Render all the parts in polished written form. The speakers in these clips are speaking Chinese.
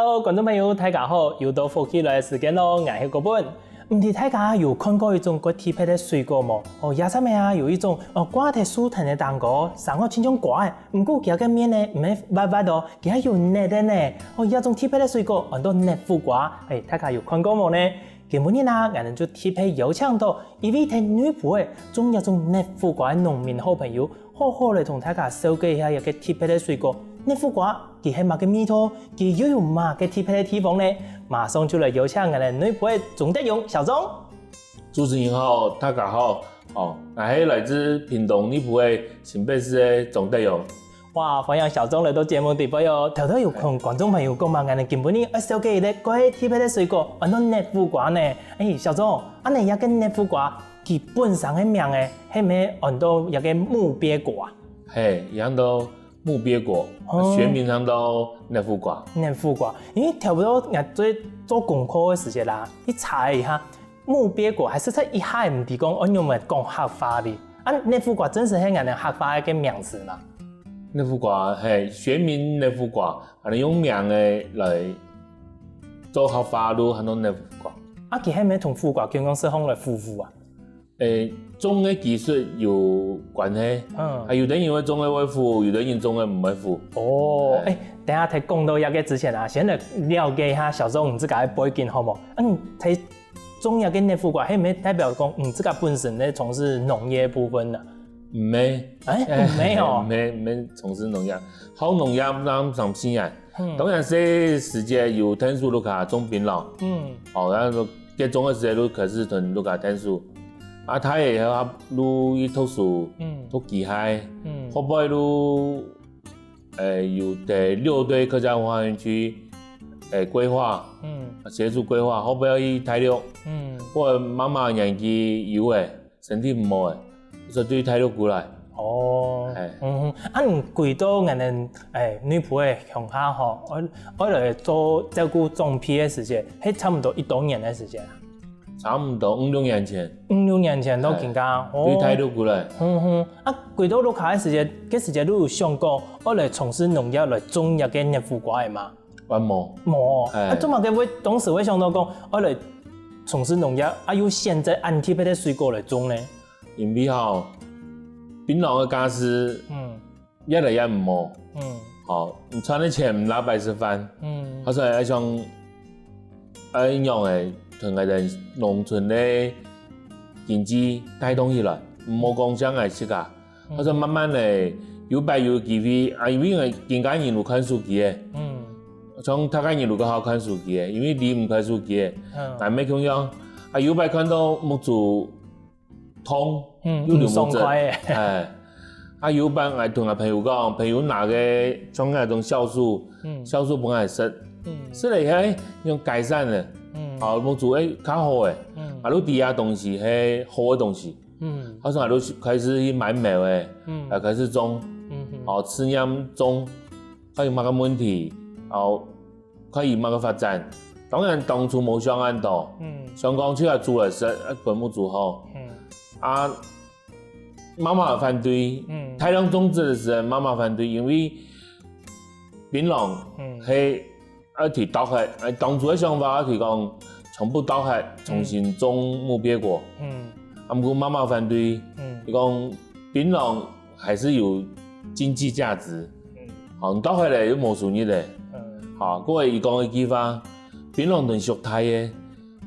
Hello， 观众朋友，大家好！又到福起来的时间咯，我係嗰本。唔知大家有看過一種個特別的水果冇？哦，野上面啊有一種瓜體酥藤的蛋糕，上個輕種瓜嘅，唔過佢個面呢唔係滑滑咯，佢係有嫩的呢。哦，一種特別的水果，叫做嫩腐瓜。大家有看過冇呢？今日呢，我哋就特別邀請到一位喺女僕嘅種一種嫩腐瓜嘅農民好朋友，好好嚟同大家紹介一下一個特別的水果。嫩腐瓜佢係乜嘅味道？佢又有乜嘅特別的地方呢？馬上就來邀請我哋女僕嘅鍾德勇小鍾。主持人好，大家好。我係來自屏東女僕嘅新北市嘅鍾德勇。哇，歡迎小鍾來到節目地方喲。頭頭有同觀眾朋友講嘛，我哋今日要紹介一個關於特別的水果，叫做嫩腐瓜呢。小鍾，你一個嫩腐瓜，佢本身嘅名嘅係咪叫做一個木鱉瓜？係，一樣都木鱉果，學名上都嫩腐瓜。嫩腐瓜，因為差不多我做功課嘅時間啦，你查一下木鱉果，還是在一下唔提講，我用嚟講黑花的。嫩腐瓜真是係我哋黑花嘅名詞嘛？嫩腐瓜係學名嫩腐瓜，你用名嘅來做黑花都係用嫩腐瓜。佢係咪同腐瓜叫講是用來腐腐啊？種嘅技術有關係，有的人會種嘅會腐，有的人種嘅唔會腐。哦，等下睇講到一個之前啊，先來了解一下小鍾你自己嘅背景好冇？睇種一個嫩腐瓜係咪代表講你自己本身咧從事農業部分啊？唔係，沒有，沒從事農業，好農業咱上邊啊。當然是時節有天數都卡種檳榔，然後結種嘅時候都開始同都卡天數。他也有錄一套書，都幾嗨，後背錄有第6隊客家文化園區規劃，協助規劃，後背要去台六，我媽媽年紀有身體唔好所以對台六過來。哦，你歸到我哋女僕嘅鄉下嗬，我嚟做照顧種皮嘅時間，係差唔多1多年嘅時間。差唔多5、6年前，5、6年前都更加，對台六過來。歸到落下嘅時間，嗰時間都有想過，我嚟從事農業嚟種一個嫩腐瓜嘅嘛？冇，做乜嘅會當時會想到講，我嚟從事農業，要選擇按特別嘅水果嚟種呢？因為檳榔嘅價值，越來越唔好，你賺的錢唔拿白食飯，所以想用嘅。同我哋農村嘅經濟帶動起來，唔好講將來食啊，我就慢慢嚟有擺有機會，因為我更加人路看書機嘅，從大家人路個好看書機嘅，因為你唔看書機嘅，但咩咁樣，有擺看到木竹通，有條木竹，有擺我同我朋友講，朋友拿嘅從嗰種酵素本來食，食嚟係用改善嘅。木竹較好誒，你底下東西係好嘅東西，好像都開始去買苗誒，開始種，飼養種，可以乜個問題，可以乜個發展。當然當初冇想咁多，想講出來煮嚟食，本冇煮好。媽媽反對，大量種植嘅時候媽媽反對，因為檳榔係提倒開，當初嘅想法係講。全部倒開，重新種木鱉果。不過媽媽反對，佢講檳榔還是有經濟價值。你倒開嚟又冇收益嘅。嗰個佢講嘅句話，檳榔同熟態嘅，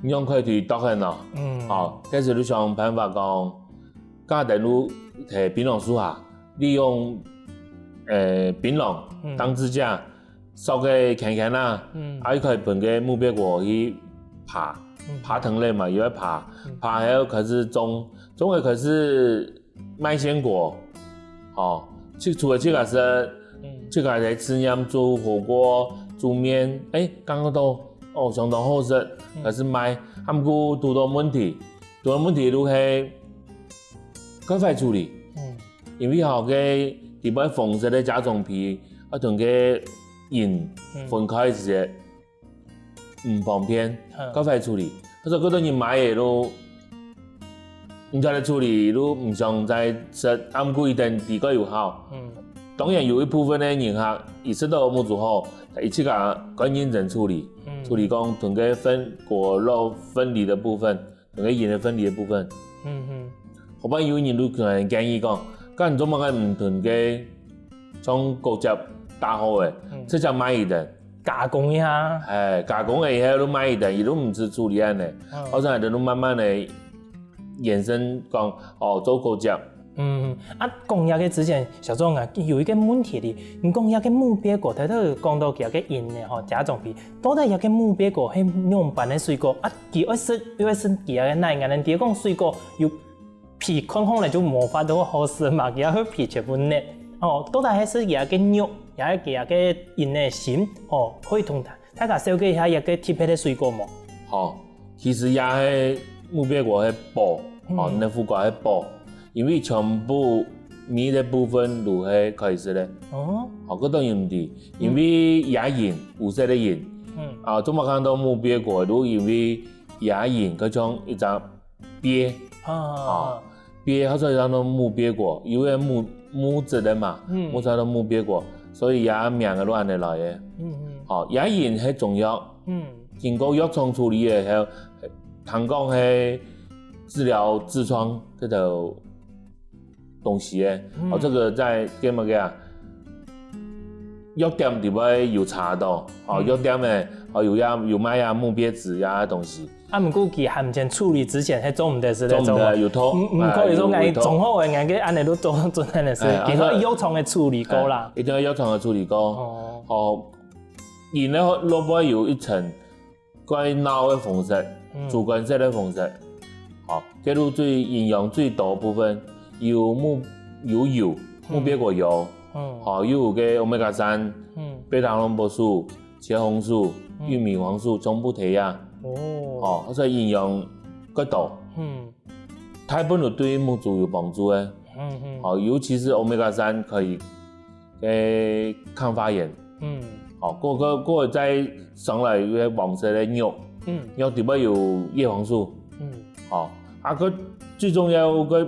你用佢哋倒開嗱。跟住你想辦法講，加大陸喺檳榔樹下，利用檳榔當支架，燒個輕啦，可以盆個木鱉果去。爬藤類嘛，又要爬，還有開始種嘅開始賣鮮果，除了這個是，這個係吃飲做火鍋煮麵，剛剛都相當好食，開始賣，不過遇到問題都係趕快處理，因為嘅地方紅色的甲種皮，同嘅鹽分開時。唔方便，趕快處理。佢說嗰啲人買嘢都唔知嚟處理，都唔想再食，不過一定地個有效。當然有一部分嘅人客意識到冇做好，一起甲关认真处理，处理讲同个果肉分离的部分，同个盐的分离的部分。后摆有人都可能建议讲，干做乜个唔同嘅将果汁打好嘅，直接买一顿。加工一下，加工了以后都买一顿，伊都唔是处理安尼，好像都慢慢的衍生讲做果汁。讲遐个之前小钟啊，有一个问题哩，你讲遐个木鳖果，睇到讲到佢个银的吼，甲种皮，到底遐个木鳖果係用辦的水果啊？佢愛食佢個奶眼，人哋講水果有皮看看嚟就無法度好食嘛，佢個皮全部捏。到底係食遐個肉，遐個銀的芯，可以同大家紹介一下遐個特別的水果冇？其實也係木鳖果係補，嫩腐果係補。因為全部米的部分都係可以食的，嗰當然唔對，因為也鹽有色的鹽，做乜看到木鳖果都因為也鹽嗰種一隻鳖，鳖好似叫做木鳖果，因為木質的嘛，木叫做木鳖果，所以也名個都安尼來嘅。也鹽係中藥，經過藥廠處理嘅係，聽講係治療痔瘡嗰條東西誒，這個在叫乜嘢啊？藥店裡邊有查到，藥店誒有賣啊木鳖子呀東西。唔過佢還前處理之前係做唔得事咧，做唔得有拖，唔可以說硬種好嘅硬嘅安尼都做真係事，其實藥廠嘅處理過啦。一定要藥廠嘅處理過。然咧落邊有一層關於腦嘅fon石，主觀色嘅fon石。嗰度最營養最多部分。有油，木鳖果油，有嘅 Omega-3，貝塔胡蘿蔔素、茄紅素、玉米黃素全部提啊，所以營養夠多。太本就對木豬有幫助嘅，尤其是 Omega-3可以嘅抗發炎。嗰個再上來嘅黃色嘅肉，肉裡邊有葉黃素，佢最重要個。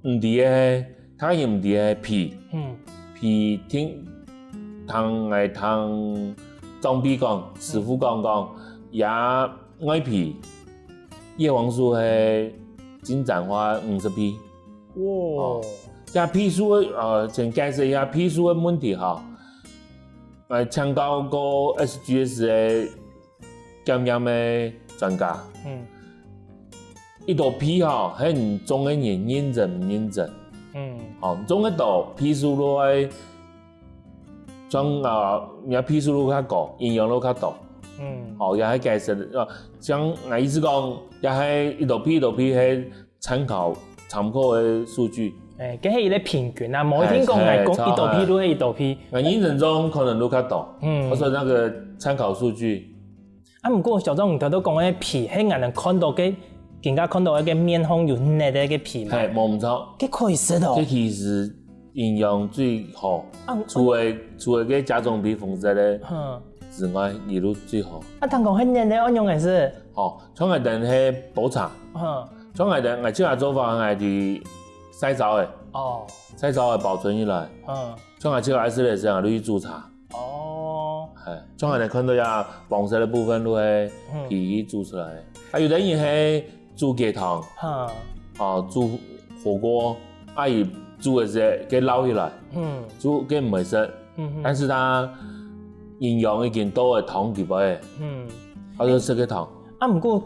唔啲嘅，它又唔啲嘅皮，皮聽裝逼講，師傅講，也愛皮，葉黃素係進展化50皮。這皮數先解釋一下皮數嘅問題哈。請教過 SGS 嘅檢驗嘅專家。一道皮係唔種嘅人認真唔認真，種一道皮數落來，將皮數落較高，營養落較多，也係解釋，像我意思講，也係一道皮係參考嘅數據。嗰係一個平均啊，冇一定講一道皮都係一道皮。我認真種可能落較多，我說那個參考數據。不過小鍾頭都講嘅皮係人能看到嘅。更加看到一個面孔有嫩的一個皮嘛，係冇唔錯，佢可以食到。這其實營養最好，除了個甲狀皮fon石咧之外，伊都最好。聽講係嫩的安用嘅是？像我哋係補茶，像我哋我即下做法係啲洗澡嘅，洗澡嘅保存起來。像我即下是咧時候都去煮茶。像我哋看到呀黃色嘅部分都係皮煮出來，有啲人係。煮雞湯，煮火鍋，伊煮嘅時候佢撈起來，煮佢唔會食，但是它營養已經多嘅湯入邊，我就食個湯。唔過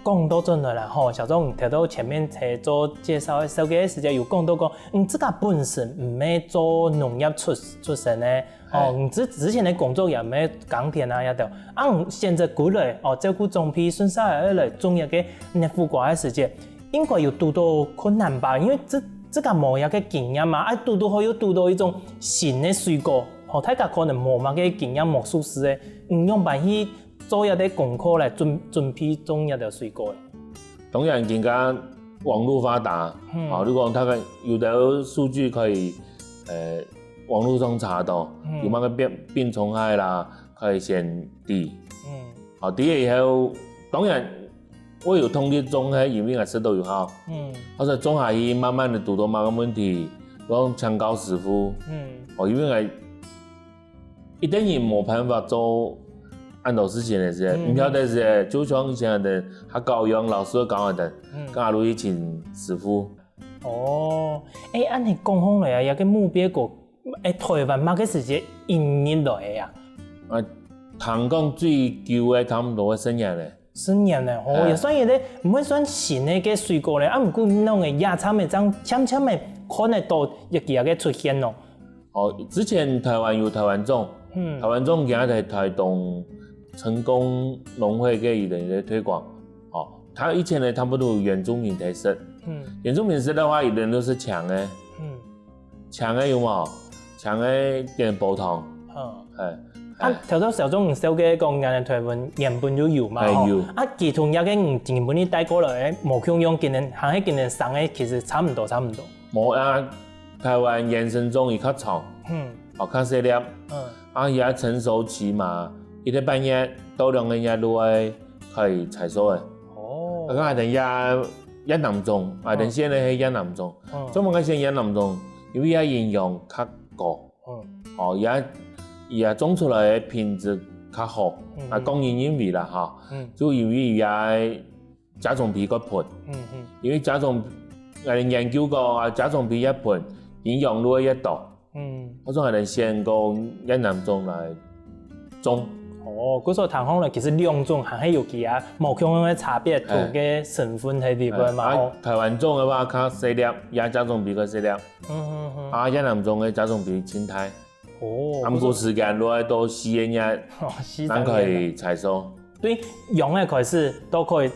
講到真來啦，小鍾提到前面在做介紹嘅時候嘅時間有講到講，自己本身唔係做農業出身嘅，之前嘅工作也唔係耕田啊一條，現在過來照顧種皮順勢而來種一個嫩腐果嘅時間，應該有遇到困難吧？因為這個冇一個經驗嘛，遇到可以遇到一種新嘅水果，大家可能冇乜嘅經驗冇熟悉嘅，用辦去。做一啲功課嚟準備種一條水果。當然，而家網絡發達，你講佢有啲數據可以網絡上查到，有乜個病蟲害啦，可以先滴。啲以後，當然我有統計種係因為我食到有效，或者種下去慢慢的遇到某個問題，講請教師傅，因為我一等人冇辦法做按照事情的時候，唔曉得是就像以前的他教養老師講的，跟阿路去請師傅。哦，按你講好嚟啊，有個目標個，台灣乜嘅時節引入來嘅啊？聽講最舊嘅差唔多10年咧。10年咧，也算嘢咧，唔會算新嘅個水果咧，唔過你弄嘅野餐嘅種悄悄嘅看得到一幾個出現咯。之前台灣有台灣種，台灣種而家喺台東成功農會嘅一啲推廣。他以前呢差不多原住民特色，原住民色的話，一定都是搶嘅，搶嘅有冇？搶嘅點煲湯，頭先小鐘唔少嘅講人哋台灣原本就有嘛，其同一個原本你帶過來嘅，無共用今年行喺今年生嘅其實差唔多。冇啊，台灣原生種伊較長，較細粒，而家成熟期嘛，一個半月到2個月都會可以採收嘅。咁係等越南種，等先咧係越南種，做乜嘅先越南種？因為佢營養較高，而家種出來嘅品質較好，講因為啦就因為佢甲種比較貧，因為甲種我哋研究過甲種比越貧，營養都會越多，嗰種係能先講越南種來種。嗰時候談好了，其實兩種還係有其他無共樣嘅差別，同嘅成分喺裏邊嘛。台灣種嘅話較細粒，也甲種比較細粒。越南種嘅甲種比輕大。咁個時間落來到4個月，咱可以採收。對，用嘅開始都可以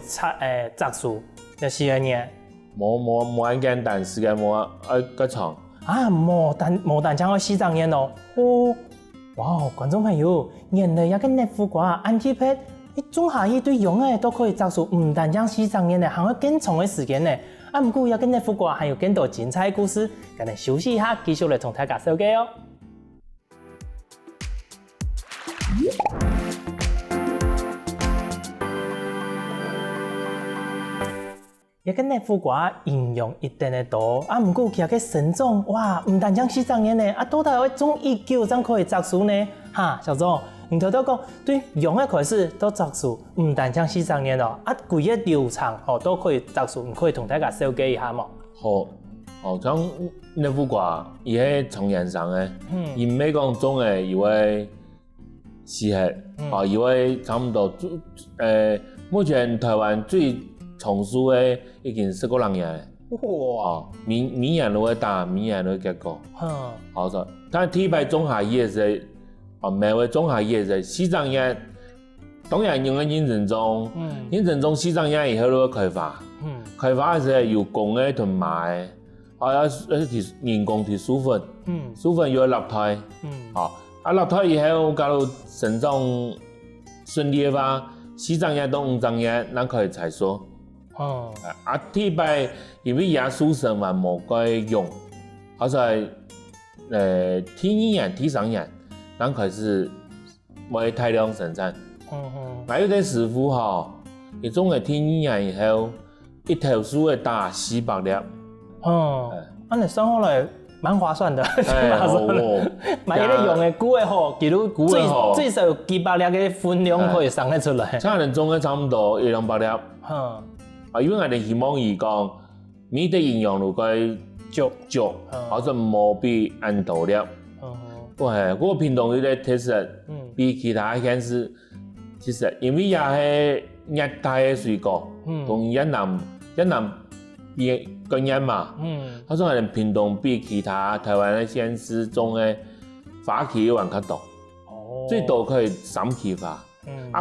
摘樹，就4個月。冇咁簡單，時間冇咁長。冇但將要4個月咯。哇！觀眾朋友，原來一個熱苦瓜安吉佩，種下一堆用嘅都可以摘樹，唔但將4個月咧，還有更長嘅時間咧。唔過一個熱苦瓜還有更多精彩故事，咁你休息一下，繼續嚟同大家紹介哦。一個熱苦瓜營養一定嘅多，唔過佢個生長，哇，唔但將4個月咧，到底會種1久才可以摘樹呢？小總，你頭講對，用嘅開始到摘樹，唔但將4個月咯，規個流程都可以摘樹，唔可以同大家紹介一下嘛？好，像熱苦瓜，伊係從原生嘅，伊唔係講種嘅，伊會適合，伊會差唔多，目前台灣最叢樹嘅已經10個人嘢，明年都會打，明年都會結果。好咗，但係提種下葉嘅，每位種下葉嘅4個月，當然用嘅認真種4個月以後都會開花，開花嘅時候有公嘅同埋，人工提授粉，授粉又要立胎，立胎以後假如成長順利嘅話，4個月到5個月，咱可以採收。提擺因為也輸生嘛冇該用，好在第2年、第3年，咱開始會大量生產。還有啲師傅伊種嘅第2年以後，一頭樹會打400粒。你算下來蠻划算的，買一個用嘅久嘅好，幾多最少幾百粒嘅分量可以生得出來。差人種嘅差唔多100-200粒。因為我哋希望伊講，米的營養如果足，或者冇比按多粒。嗰個品種有啲特色，比其他縣市其實因為也係熱帶嘅水果，同越南更熱嘛，好像係品種比其他台灣嘅縣市種嘅花期還較多，最多可以3期花。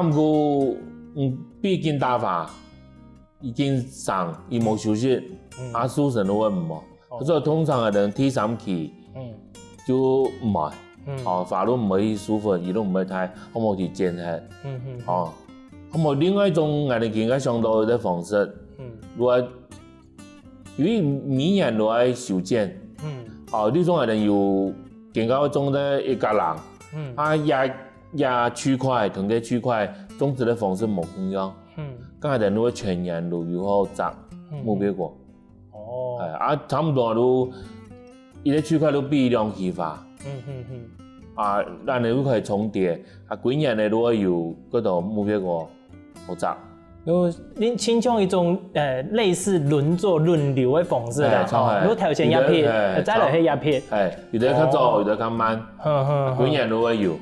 唔過比較大花。已經生，伊冇休息，輸生都會唔好。所以通常係第3期就唔係，花都唔可以授粉，伊都唔會太，可唔可以剪下？可唔可以另外一種我哋更加想到嘅方式？如果因為每年都係修剪，呢種係有更加種得一家人，也區塊同啲區塊種植嘅方式冇同樣。剛才人都會全年都有好摘目標過，差唔多都一個區塊都比2期花，啊，咱哋都可以重叠，啊，几年咧如果有嗰度目标个复杂。恁倾向一种类似轮作轮流的方式啦，如果头前一撇，再落去一撇，有的较早，有的较慢，几年都会有。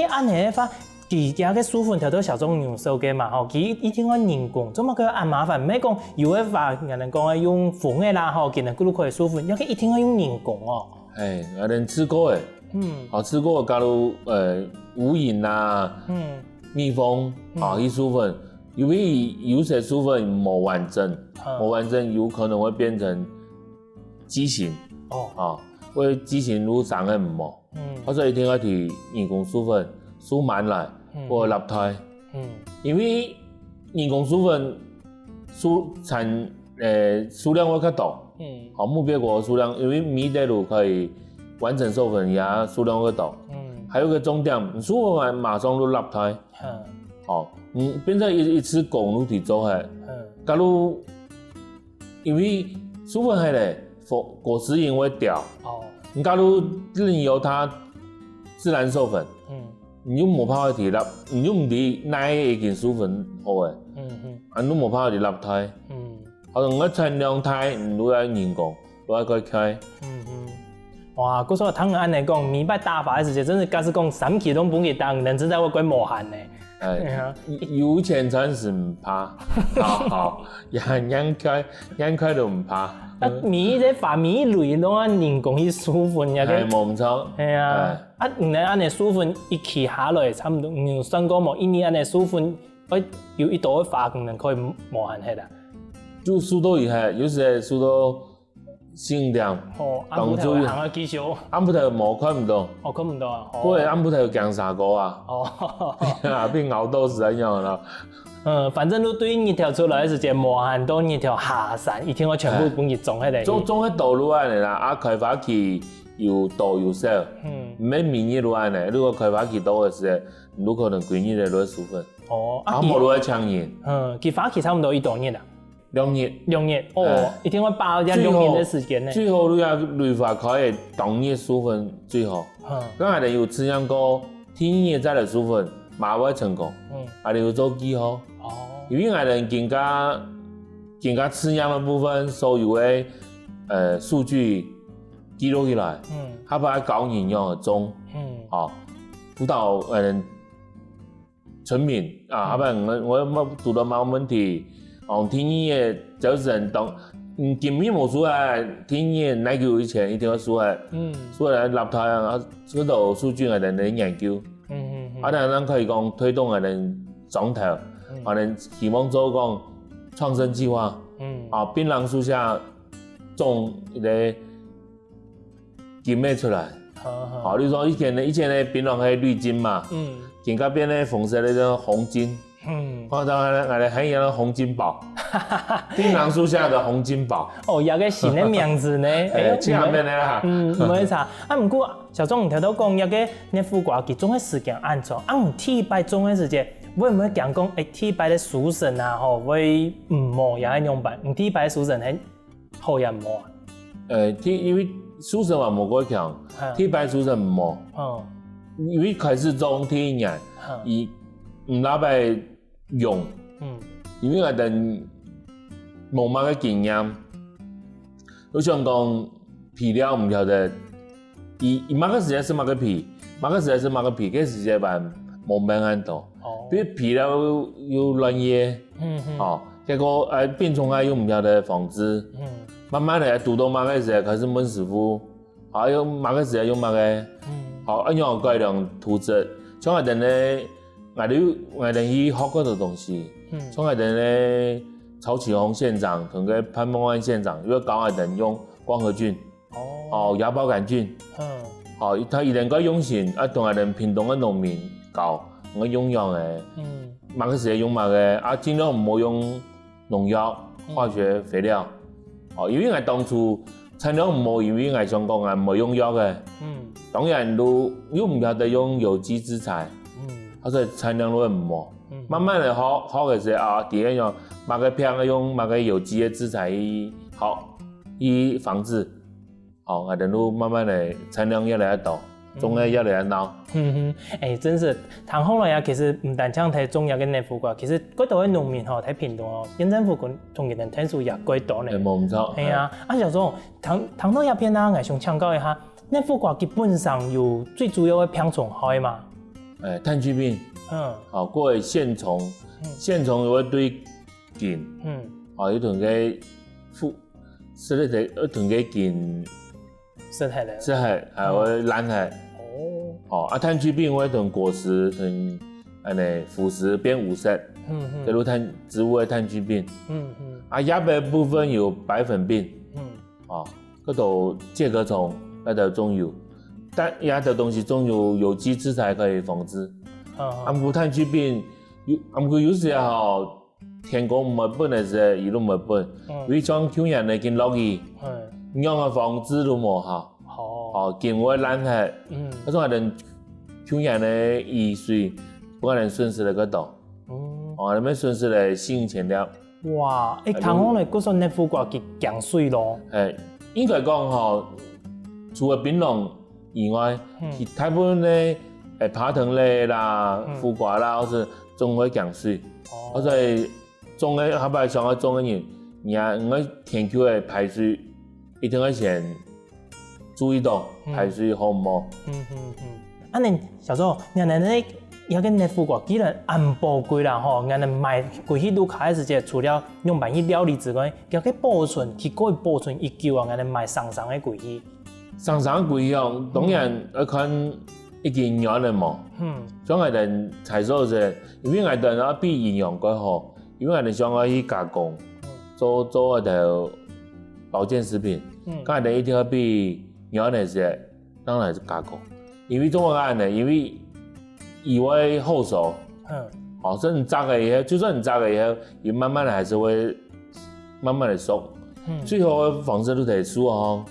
按你发，其他嘅书粉条都小众用手嘅嘛，吼，佢一定要人工，做乜佢按麻烦？唔係講有嘅話，人哋講用粉嘅啦，吼，見人咕嚕可以書粉，要佢一定要用人工哦。我哋吃過嘅，好吃過，假如無垠啊，蜜蜂啊，啲書粉，因為有些書粉冇完整，有可能會變成畸形，會畸形如長嘅唔好，所以一定要提人工書粉輸滿來或立胎，因為人工書粉數量會較大，目標個數量，因為米袋路可以完整授粉也數量會大。还有个重点，书粉马上都立胎，变成一次公路体做下，假如因为书粉系咧，果实因会掉，你假如任由它自然授粉，你就冇办法提立，你就唔知哪一件书粉好诶，你都冇办法提立胎，可能我产量胎，你都要人工，都要开。哇，嗰所以聽安尼講，米擺打法嘅時間，真是假使講3期都本去當，人知道我鬼無限呢。有錢真是唔怕，好，人開都唔怕。米這發米類攏啊人工去輸粉嘅。係冇唔錯。係啊，唔係安尼輸粉一期下來差唔多，唔算過冇一年安尼輸粉，有一度嘅發可能可以無限係啦。就輸到以後，有時輸到。限量，當初行啊技術，安布頭冇看唔到，看唔到啊，不過安布頭強3個啊，變熬到死一樣啦。反正都對日條出來嘅時間，無限多日條下山，一天我全部幫佢種喺度。種喺道路安尼啦，開發期又大又少，唔免明日路安尼。如果開發期多嘅時候，你可能幾日嚟攞書粉，冇攞搶贏。開發期差唔多1到2日啊。2日，一天會包一2年嘅時間呢。最好你要綠化可以當日書粉最好。咁我哋有飼養過天野仔嘅書粉，馬會成功。我哋要做記號，因為我哋更加飼養嘅部分所有嘅數據記錄起來，佢把高營養嘅種，輔導村民啊，我讀到冇問題。天野就是人當，今年冇輸啊！天野哪個以前一定要輸啊！輸來立胎啊，嗰度數據我哋嚟研究，咱可以講推動我哋總頭，我哋希望做講創生計劃，檳榔樹下種一個金咩出來，你說以前咧檳榔係綠金嘛，而家變咧紅色咧叫紅金。我哋還有紅金寶，檳榔樹下的紅金寶。有個新的名字呢。下面咧哈。唔會查。不過小鍾唔聽到講有個你副掛佢種嘅時間安怎？天擺種嘅時間，會唔會講講天擺嘅書神啊？會唔冇也係用白？天擺書神係好也唔好啊？因為書神話冇過強，天擺書神唔好。因為開始種天年，以唔拿來用，因為我哋冇乜嘅經驗，好似講皮料唔曉得，伊乜個時間是乜個皮，乜個時間是乜個皮，嗰時間辦冇明很多，比如皮料又亂嘢，結果病蟲害又唔曉得防治，慢慢嚟讀到乜個時間開始問師傅，又乜個時間用乜個，一樣改良圖質，像我哋咧。我哋去學嗰度東西，像我哋咧曹啟宏縣長同個潘孟安縣長，要教我哋用光合菌，亞孢桿菌，他一定個用心，同我哋屏東嘅農民教，我用樣嘅，乜個時間用乜嘅，盡量唔好用農藥、化學肥料，因為我當初產量唔好，因為我想講我唔會用藥嘅，當然都又唔曉得用有機資材。所以產量都會唔好，慢慢嚟好嘅時候第一樣買個片用買個有機嘅資材好，以防治，我哋都慢慢嚟產量越來越大。種嘅越嚟越鬧。真是談好來啊，其實唔單止睇中藥嘅內服瓜，其實嗰度嘅農民吼睇屏東哦，縣政府同佢哋聽數也幾多呢。冇唔錯。係啊，小總，談到一邊啦，我想請教一下，內服瓜基本上有最主要嘅病蟲害嘛？炭疽病。好，嗰個線蟲，線蟲會對根。有同嘅實體一同嘅根。實體咧。實體係會爛係。炭疽病會同果實同腐蝕變無色，叫做植物嘅炭疽病。葉嘅部分有白粉病，嗰度介殼蟲嗰度仲有，但葉嘅東西仲有機質才可以防治。炭疽病有時候天公唔係本嘅時候，伊都唔係本，因為像去年嘅見落雨，樣嘅防治都冇好。根會爛係，嗰種係人去年嘅雨水，不可能損失嚟嗰度，你咪損失嚟新材料。哇！談好嚟嗰種內服瓜佢降水咯。應該講除咗檳榔以外，大部分咧爬藤類啦、苦瓜啦，或者種會降水，或者種嘅後擺上個種嘅人，唔可以研究嘅排水，一定要先注意到排水好唔好。你小周，人哋咧有個內服瓜，既然咁寶貴啦，吼，人哋買過去都開始除了用辦去料理之外，有個保存，佢可以保存1久啊，人哋買上嘅過去。上貴樣，當然要看一件養嘅嘛。像我哋採收者，因為我哋要比營養更好，因為我哋想要去加工，做嗰條保健食品，咁我哋一定要比養嘅時，當然係加工。因為怎麼講呢？因為伊會後熟，所以你炸嘅以後，就算你炸嘅以後，伊慢慢的還是會慢慢的熟。最後的方式都係說哦，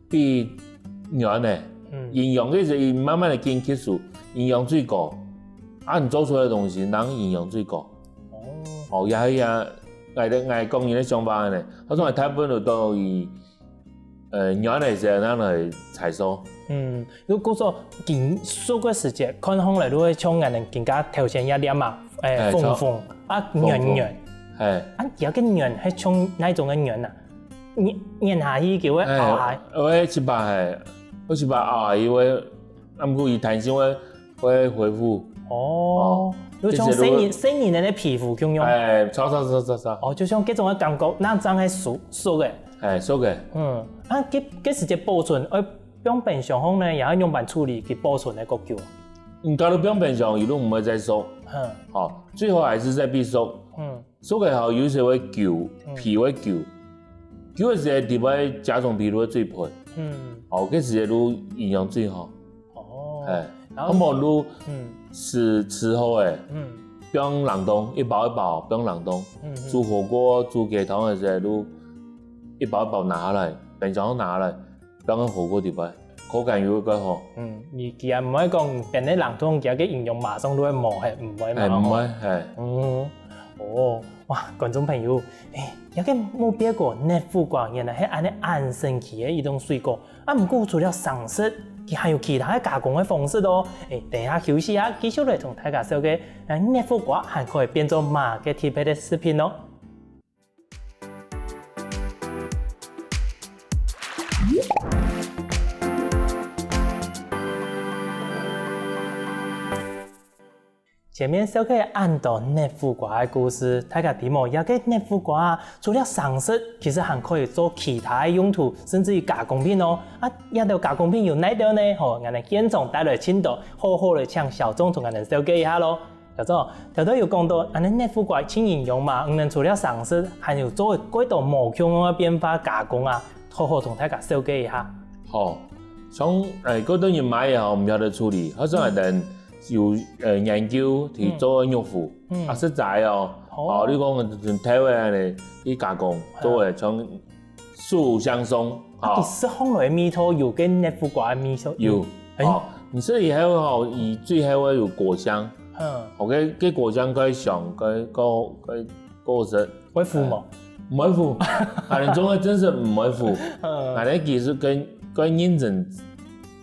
比養的營養嘅時，伊慢慢的經吸收，營養最高。你做出來的東西，當然營養最高。也係我講嘢嘅想法呢，我從台灣都以養的時候，咱來採收。如果說緊收嘅時節，可能嚟都會像人哋更加頭前一點嘛，豐圓，有個圓係從哪種嘅圓啊？圓下去叫佢熬下。我是把熬下去會，過伊彈性會恢復。就像細年嘅皮膚咁樣。錯。就像嗰種嘅感覺，那真係熟嘅。熟嘅。幾時節保存？用冰箱後呢，也要用辦處理去保存那個久。假如不用冰箱，伊都唔會再熟。最後還是在必熟。熟嘅後有時會舊，皮會舊。舊嘅時候，地位加重皮都會最破。嗰時都營養最好。咁冇都吃後誒，不用冷凍，一包一包不用冷凍。煮火鍋、煮雞湯嘅時候都一包一包拿下來，冰箱拿下來。當個火鍋碟啊，口感又會更好。其實唔可以講變得冷凍，其實嘅營養馬上都會冇，係唔會嘛？唔會。哇，觀眾朋友，有個冇別個內服瓜，原來係安尼安神奇嘅一種水果。唔過除了上色，佢還有其他嘅加工嘅方式咯。等一下休息下，繼續嚟同大家說嘅，內服瓜還可以變做馬嘅特別嘅食品咯。前面小可以按到內服瓜嘅故事，大家知冇？有個內服瓜除了上色，其實還可以做其他嘅用途，甚至於加工品哦。一道加工品有哪道呢？我哋現場帶來青島，好好嚟請小總同我哋紹介一下咯。小總，頭先有講到，我哋內服瓜輕營養嘛，除了上色，還有做幾道無窮嘅變化加工啊，好好同大家紹介一下。好，像嗰種人買也好，唔曉得處理，好像係等。有研究去做肉腐，實在哦，你講台灣嚟啲加工做嘅像樹香鬆，其實烘來米頭有跟內服瓜米頭有，唔是以後以最後有果香，個果香可以上個實會腐冇？唔會腐，係種嘅真是唔會腐，係你技術跟認真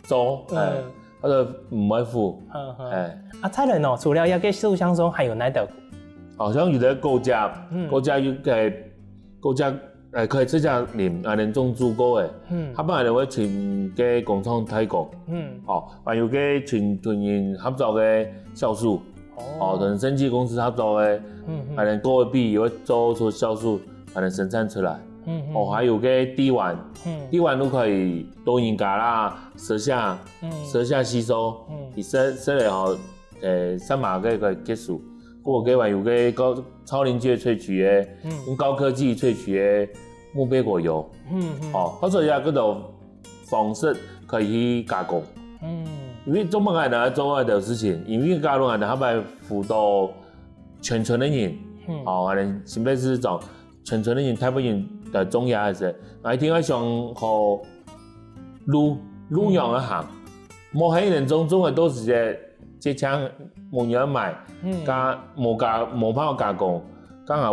做，或者唔會付。菜人哦，除了一個樹香松，還有哪道？好像有啲高價，高價有嘅高價可以自家啉，人種豬膏嘅。他本來會請嘅工廠提供。還有嘅全團員合作嘅酵素。同生技公司合作嘅，人高嘅比會做出酵素，能生產出來。還有個滴丸，滴丸都可以多人家啦，舌下吸收，而食嚟後，三馬個結束。嗰個還有個高超臨界萃取嘅，用高科技萃取嘅木鱉果油，或者也嗰度方式可以去加工。因為做乜嘢做嗰條事情，因為加入我哋係咪輔導全村的人，我哋特別是講全村的人，台北人的種嘢嘅時，我聽我想學鹿養一行，冇喺人種嘅都是隻槍冇人買，加冇包加工，剛好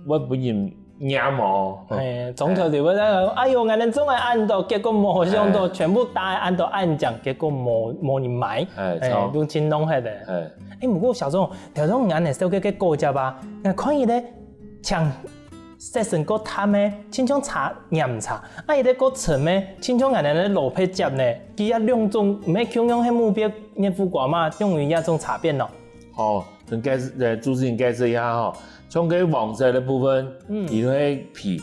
我本人啱喎。總頭就會咧，哎呦，我哋種嘅按到，結果冇想到全部大按到按獎，結果冇人買，用錢弄下嘅。不過小總，條種眼嚟收嘅個果汁吧，看伊咧像食成個湯嘅，親像茶飲茶，伊咧個茶咩，親像眼嚟咧羅皮汁咧，佢一兩種唔係強用喺目標熱敷quả嘛，用於一種茶變咯。同主持人解釋一下吼。像個黃色的部分，伊係皮，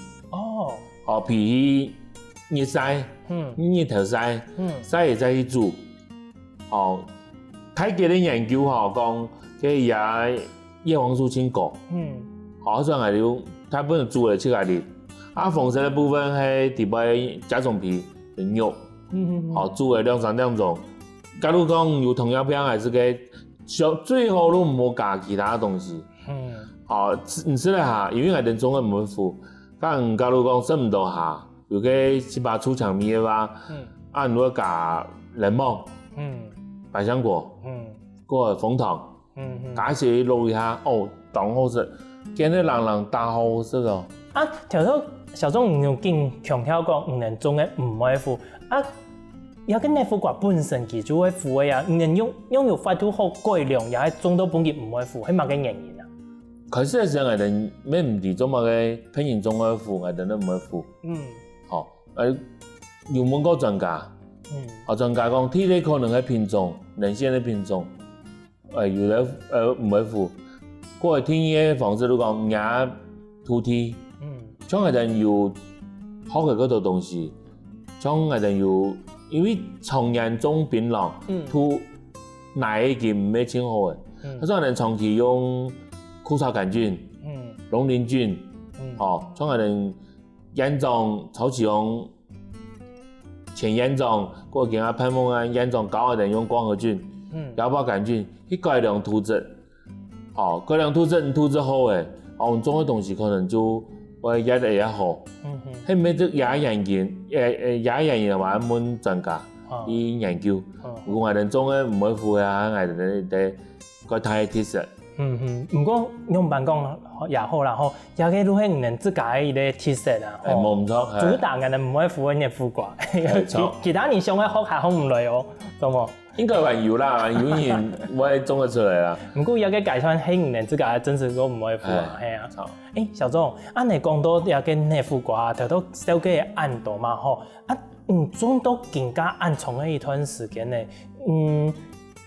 皮去熱曬，熱頭曬，曬完再去煮。睇佢啲研究講，佢也葉黃素清高，好像係用，佢本身煮嚟出嚟啲。黃色的部分係底部加種皮肉，煮嚟兩種。假如講有糖尿病，還是個最好都唔好加其他東西。唔識得下，因為我哋種嘅唔會腐。假如講食唔到下，有個七八粗長米嘅話，如果加檸檬、百香果、個楓糖，加一些落一下，當好食，見啲人大好食咯。條頭小總唔用勁強調講唔能種嘅唔會腐，有個熱敷quả本身佢就會腐嘅呀，唔能用有法度好改良，也係種到本佢唔會腐，係乜嘅原因？可是上我哋咩唔係做乜嘅品種種嘅腐，我哋都唔會腐。有問過專家，專家講，體內可能係品種，人線嘅品種，有啲唔會腐。嗰個天嘅方式都講也土地，像我哋有好嘅嗰度東西，像我哋有，因為長年種檳榔，土奶已經唔係清好嘅，所以我哋長期用枯草桿菌、龍鱗菌，像我哋嚴重草起用前嚴重，嗰個其他噴霧啊嚴重搞我哋用光合菌、芽孢桿菌去改良土質，改良土質好嘅，我們種嘅東西可能就會越來越好。係咩都也研究，也話問專家去研究，如果我哋種嘅唔會腐嘅，我哋得個睇鐵實。不過用辦講也好啦，有個都係唔能自家嘅特色啦。冇唔錯，主打嘅唔會腐嘅熱敷quả，其他人想嘅學下學唔來哦，懂冇？應該話有啦，有人會種得出來啦。不過有個改善係唔能自家真實個唔會腐啊，係啊。小總，你講到有個熱敷quả，頭都小個按到嘛吼，種到更加按長嘅一段時間咧，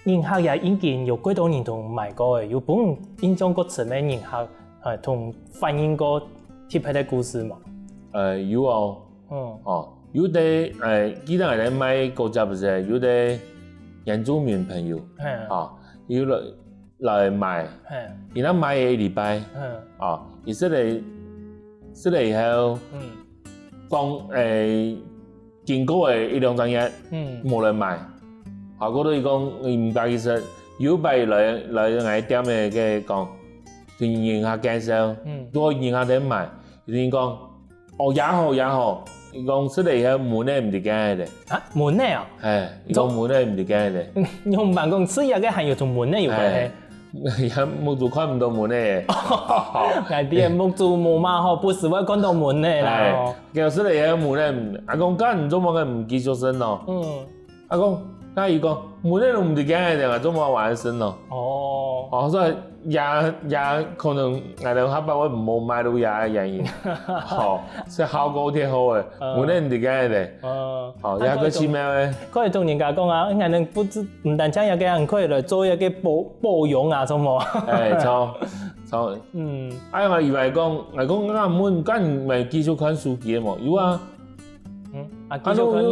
人客也已經有幾多年同買過嘅，有本印象過前面人客同反映過特別嘅故事嘛？有有啲記得我哋買果汁不是，有啲原住民朋友有來買，然後買一禮拜，伊食嚟以後，經過嘅一兩個月，冇人買。嗰度伊講伊唔介意食，有擺來我店嘅講，對人客介紹，多人客哋買，伊講也好，伊講食嚟以後門咧唔得驚嘅。門咧伊講門咧唔得驚嘅。用辦公室有個係要同門咧有關係。也木做看唔到門咧。係啲木做冇嘛不是會看到門咧啦。叫食嚟以後門咧，阿講間唔做乜嘅唔繼續生咯。阿講。那伊讲，每日都唔是讲定啊，做冇玩生咯。哦，所以也可能我哋下擺我唔好買到也嘅原因。好，即效果挺好嘅，每日唔是講嘅。好，也個是咩咧？可以同人家講啊，我哋唔單止有個人可以來做一個保養啊，做冇？錯。我以為講，我講唔係繼續看書記嘛，有啊。繼續看。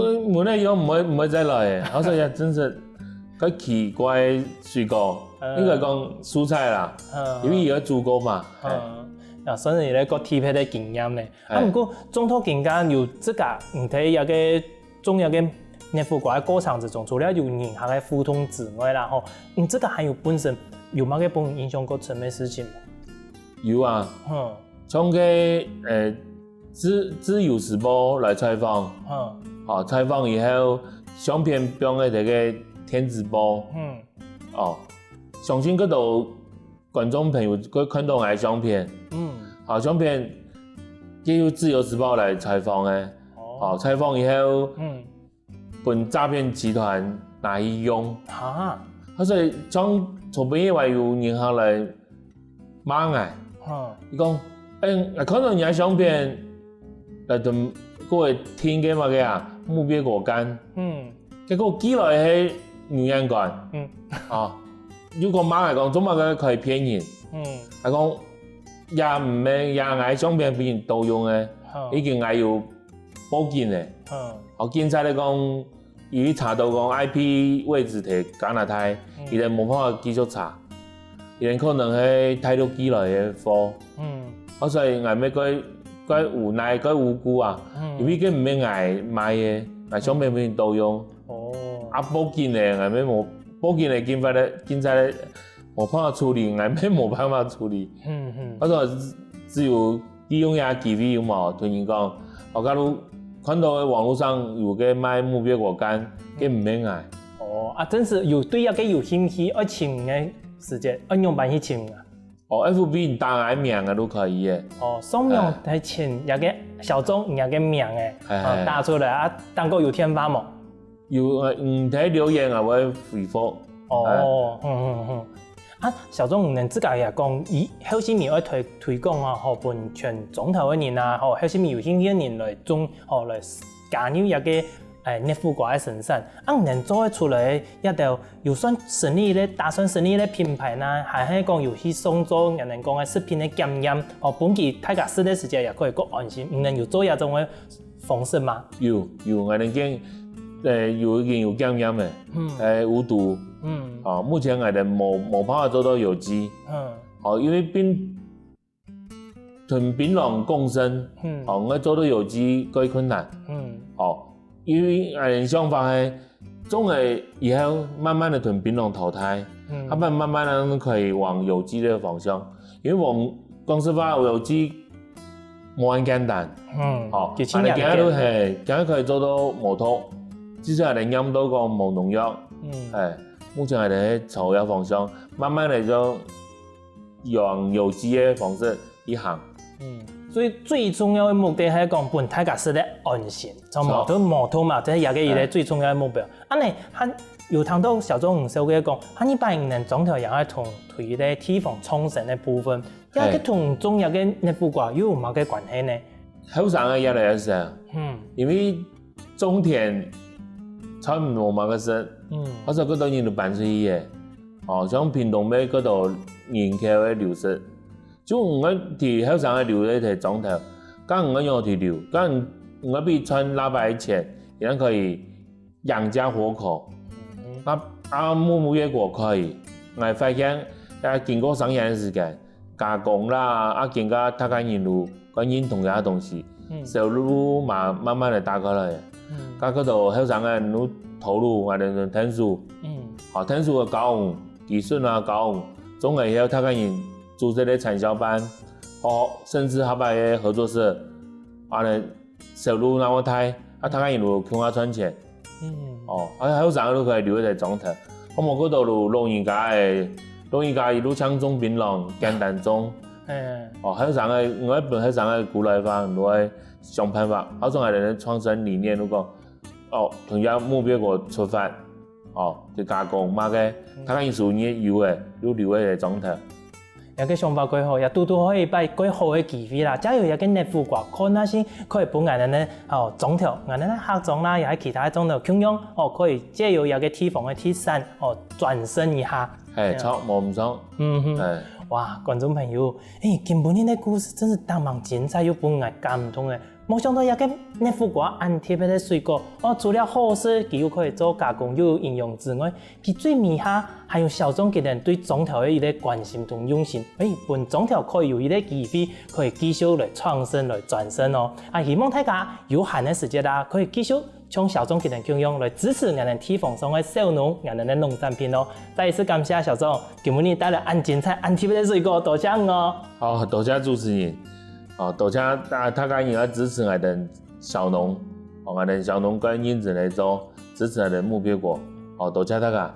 每日有唔會再來嘅，我說也真是個奇怪水果。應該講蔬菜啦，因為有煮過嘛。甚至咧個特別嘅經驗咧。不過種土更加有這個唔睇有個種有個熱苦瓜嘅過程之中，除了有人下嘅互動之外啦，這個還有本身有冇嘅幫影響過什麼事情？有啊，從個自由時報來採訪，採訪以後相片變嘅這個電子報，相信嗰度觀眾朋友會看到我嘅相片，相片叫自由時報來採訪嘅，採訪以後，本詐騙集團拿去用，所以從後邊話有銀行來罵我。伊講，我看到人家相片，同各位聽嘅嘛嘅啊，目標果乾，結果寄來係女人幹，如果罵嚟講，做乜嘅可以騙人，係講也唔係也嗌相片俾人盜用嘅，已經嗌要報警嘅，警察嚟講，伊查到講 IP 位置喺加拿大，伊哋冇辦法繼續查。有可能係大陸寄來嘅貨，所以我咪佢無奈佢無辜啊，因為佢唔係我買嘅，我相片俾人盜用，報警咧，我咪冇報警咧，警察咧冇辦法處理，我咪冇辦法處理，所以只有利用下機會有冇同人講，我假如看到網絡上有個賣目標果乾，佢唔係我。真是有對一個有興趣愛請嘅。時間用辦去簽啊？FB 打我名啊都可以嘅。上面係簽有個小眾有個名嘅，打出來啊，當個有天發冇？有唔睇留言啊，會回覆。小眾唔能自家也講，後時咪愛推廣啊，幫全總頭嘅人啊，後時咪有興趣嘅人來種，來加入一個。熱苦瓜嘅生產，能做出來一條又算生意咧，打算生意咧品牌呢，還係講有去送做人哋講嘅食品嘅檢驗，本期大家試嘅時間也可以夠安心，唔能有做一種嘅方式嘛？有，我哋講有已經有檢驗嘅，無毒，目前我哋冇辦法做到有機，因為同檳榔共生，我做到有機幾困難，因為我哋想法係，總係以後慢慢的同檳榔淘汰，慢慢的可以往有機的方向。因為我們公司化有機冇咁簡單，我哋今日都係，今日可以做到無毒，至少我哋飲到個無農藥，目前我哋喺朝呢個方向，慢慢的就往有機的方式去行。所以最重要的目的係講本大家食得安心，就冇拖嘛，這係一個伊個最重要的目標。你有聽到小眾小嘅講，你把人總頭也係同推咧地方創生的部分，一個同中藥嘅熱苦瓜有冇嘅關係呢？後生嘅越來越少，因為種田差唔多冇嘅事，或者嗰度人都搬出去嘅，像屏東尾嗰度人口嘅流失。就我哋後生嘅留喺條總頭，咁我用條留，咁我俾賺老百錢，亦可以養家活口。每月過可以，我發現經過3年嘅時間，加工啦，經過大家沿路關於同樣嘅東西，收入慢慢地打過來。咁嗰度後生嘅都投入我哋聽書，聽書嘅教育、技術啊教育，總係要大家人。組織的產銷班，甚至下擺嘅合作社，收入那麼大，大家一路向下賺錢，後生都可以留喺總頭。我嗰度老人家一路搶種檳榔，簡單種。後生嘅我一般後生嘅鼓勵法，都係想辦法，好似我哋嘅創新理念，如果同樣目標個出發，去加工，嘛个它因属于油诶，有流诶状态。一個想法幾好，也拄拄可以擺幾好嘅機會啦。假如一個內附掛，可能先可以幫人哋總條，人哋客種啦，又喺其他種條供應，可以借由一個地方嘅貼身，轉身一下。係錯冇唔錯。係。哇，觀眾朋友，今本日嘅故事真是當忙精彩又幫人感動嘅。冇想到一個內附掛按特別嘅水果，除了好食，佢又可以做加工又有營養之外，佢最尾下還有小眾嘅人對種條嘅一個關心同用心，本種條可以有一個機會可以繼續來創新來轉身哦。希望大家有閒嘅時間啦，可以繼續從小眾嘅人供應來支持人哋地方上嘅小農，人哋嘅農產品哦。再一次感謝小眾，今日帶來按精彩、按特別嘅水果，多謝哦。好，多謝主持人。多謝大家要支持我哋小農，我哋小農跟認真嚟做支持我哋目標國。多謝大家。